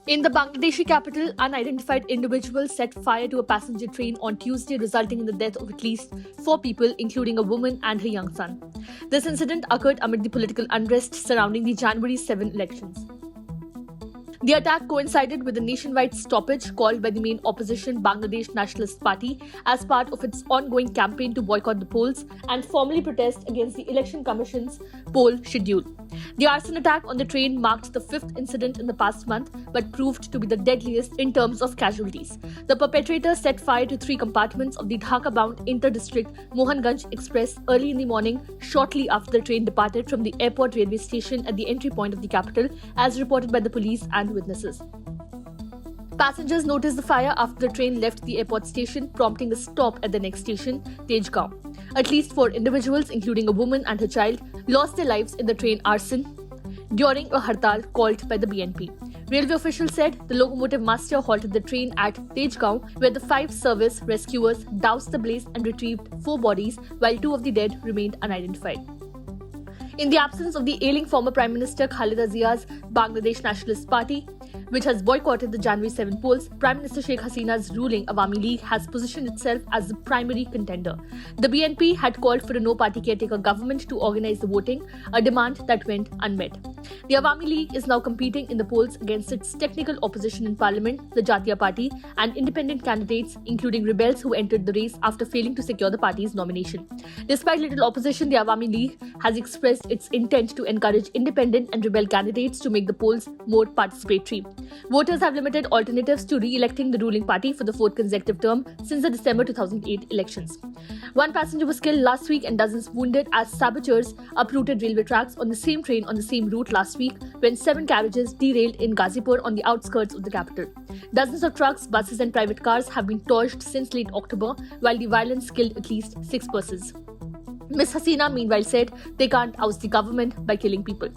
In the Bangladeshi capital, unidentified individuals set fire to a passenger train on Tuesday, resulting in the death of at least 4 people, including a woman and her young son. This incident occurred amid the political unrest surrounding the January 7 elections. The attack coincided with a nationwide stoppage called by the main opposition Bangladesh Nationalist Party as part of its ongoing campaign to boycott the polls and formally protest against the Election Commission's poll schedule. The arson attack on the train marked the fifth incident in the past month, but proved to be the deadliest in terms of casualties. The perpetrator set fire to 3 compartments of the Dhaka-bound inter-district Mohanganj express early in the morning, shortly after the train departed from the airport railway station at the entry point of the capital, as reported by the police and witnesses. Passengers noticed the fire after the train left the airport station, prompting a stop at the next station, Tejgaon. At least 4 individuals, including a woman and her child, lost their lives in the train arson during a hartal called by the BNP. Railway officials said the locomotive master halted the train at Tejgaon, where the 5 service rescuers doused the blaze and retrieved 4 bodies, while 2 of the dead remained unidentified. In the absence of the ailing former Prime Minister Khaleda Zia's Bangladesh Nationalist Party, which has boycotted the January 7 polls, Prime Minister Sheikh Hasina's ruling Awami League has positioned itself as the primary contender. The BNP had called for a no-party caretaker government to organize the voting, a demand that went unmet. The Awami League is now competing in the polls against its technical opposition in parliament, the Jatiya Party, and independent candidates, including rebels who entered the race after failing to secure the party's nomination. Despite little opposition, the Awami League has expressed its intent to encourage independent and rebel candidates to make the polls more participatory. Voters have limited alternatives to re-electing the ruling party for the 4th consecutive term since the December 2008 elections. 1 passenger was killed last week and dozens wounded as saboteurs uprooted railway tracks on the same train on the same route last week when 7 carriages derailed in Ghazipur on the outskirts of the capital. Dozens of trucks, buses and private cars have been torched since late October, while the violence killed at least 6 persons. Ms. Hasina meanwhile said they can't oust the government by killing people.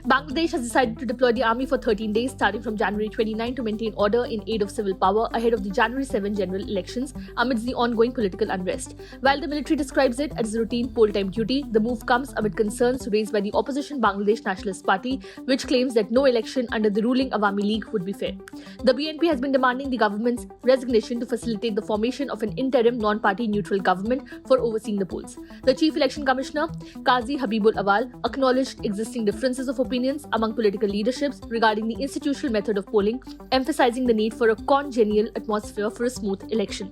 Bangladesh has decided to deploy the army for 13 days starting from January 29 to maintain order in aid of civil power ahead of the January 7 general elections amidst the ongoing political unrest. While the military describes it as routine poll-time duty, the move comes amid concerns raised by the opposition Bangladesh Nationalist Party, which claims that no election under the ruling Awami League would be fair. The BNP has been demanding the government's resignation to facilitate the formation of an interim non-party neutral government for overseeing the polls. The Chief Election Commissioner, Qazi Habibul Awal, acknowledged existing differences of opinions among political leaderships regarding the institutional method of polling, emphasizing the need for a congenial atmosphere for a smooth election.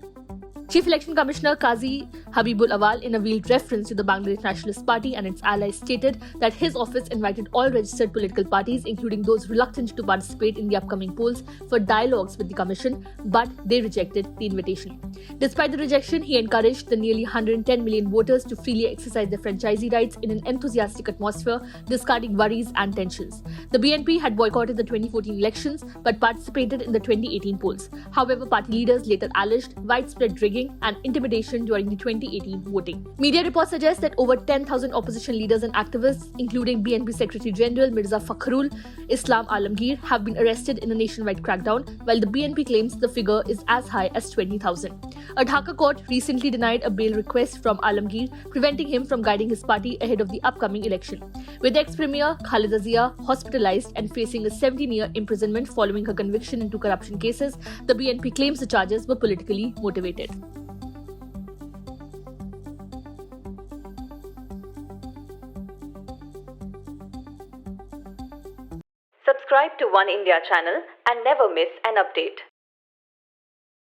Chief Election Commissioner Qazi Habibul Awal, in a veiled reference to the Bangladesh Nationalist Party and its allies, stated that his office invited all registered political parties, including those reluctant to participate in the upcoming polls, for dialogues with the Commission, but they rejected the invitation. Despite the rejection, he encouraged the nearly 110 million voters to freely exercise their franchisee rights in an enthusiastic atmosphere, discarding worries and tensions. The BNP had boycotted the 2014 elections but participated in the 2018 polls. However, party leaders later alleged widespread rigging and intimidation during the 2018 voting. Media reports suggest that over 10,000 opposition leaders and activists, including BNP Secretary General Mirza Fakhrul Islam Alamgir, have been arrested in a nationwide crackdown, while the BNP claims the figure is as high as 20,000. A Dhaka court recently denied a bail request from Alamgir, preventing him from guiding his party ahead of the upcoming election. With ex-premier Khaleda Zia hospitalized and facing a 17-year imprisonment following her conviction in 2 corruption cases, the BNP claims the charges were politically motivated. Subscribe to One India channel and never miss an update.